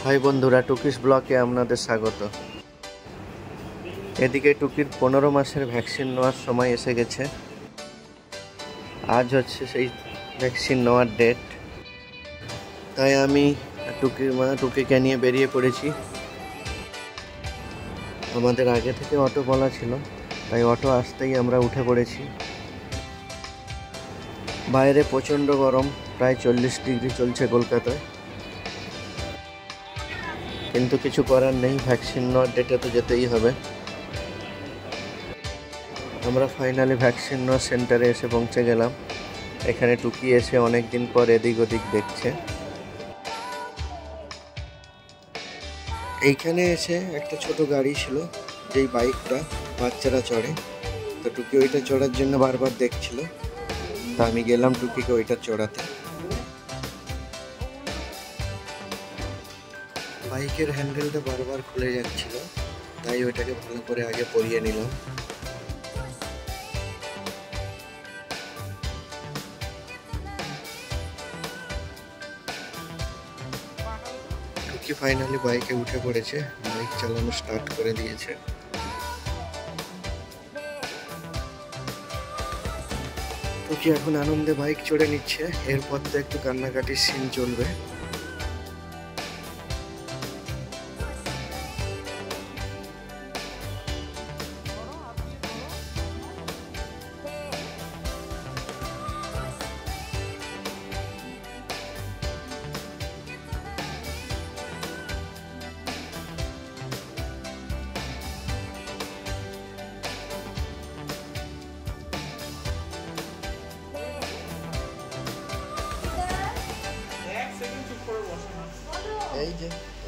High বন্ধুরা, টুকিস ব্লকে আপনাদের স্বাগত। এদিকে টুকির 15 মাসের ভ্যাকসিন নেওয়ার সময় এসে গেছে। আজ হচ্ছে সেই ভ্যাকসিন নেওয়ার ডেট। তাই আমি টুকির মা টুকিকে নিয়ে বেরিয়ে পড়েছি। আমাদের আগে থেকে অটো বলা ছিল, তাই অটো আসতেই আমরা উঠে পড়েছি। বাইরে প্রচণ্ড গরম, প্রায় 40 ডিগ্রি চলছে কলকাতায়। কিন্তু কিছু করার নেই, ভ্যাকসিন নেওয়ার ডেটে তো যেতেই হবে। আমরা ফাইনালি ভ্যাকসিন নেওয়ার সেন্টারে এসে পৌঁছে গেলাম। এখানে টুকি এসে অনেক দিন পর এদিক ওদিক দেখছে। এইখানে এসে একটা ছোট গাড়ি ছিল, যেই বাইকটা বাচ্চারা চড়ে, তো টুকি ওইটা চড়ার জন্য বারবার দেখছিল। তা আমি গেলাম টুকিকে ওইটা চড়াতে। বাইকের হ্যান্ডেলটা বারবার খুলে যাচ্ছিল, তাই ওইটাকে ভালো করে আগে পরিয়ে নিলাম। টুকি ফাইনালি বাইকে উঠে পড়েছে, বাইক চালানো স্টার্ট করে দিয়েছে। টুকি এখন আনন্দে বাইক চড়ে নিচ্ছে। এরপর তো একটু কান্নাকাটির সিন চলবে।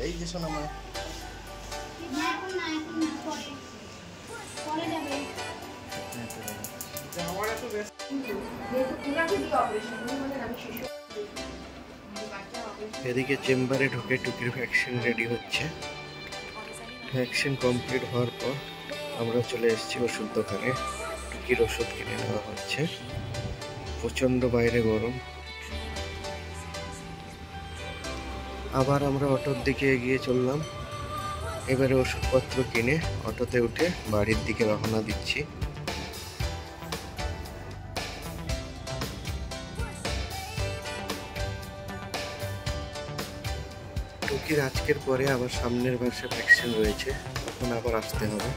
এই যে শোনা মা, এদিকে চেম্বারে ঢুকে টুকির ভ্যাকসিন রেডি হচ্ছে। ভ্যাকসিন কমপ্লিট হওয়ার পর আমরা চলে এসেছি ওষুধ দোকানে। টুকির ওষুধ কিনে নেওয়া হচ্ছে। প্রচণ্ড বাইরে গরম। আবার আমরা অটোর দিকে এগিয়ে চললাম। এবারে ওষুধপত্র কিনে অটোতে উঠে বাড়ির দিকে রওনা দিচ্ছি। টুকির আজকের পরে আবার সামনের মাসে ভ্যাকসিন রয়েছে, তখন আবার আসতে হবে।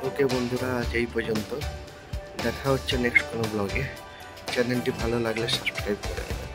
ওকে বন্ধুরা, আজ এই পর্যন্ত। দেখা হচ্ছে নেক্সট কোনো ব্লগে। চ্যানেলটি ভালো লাগলে সাবস্ক্রাইব করে দেবেন।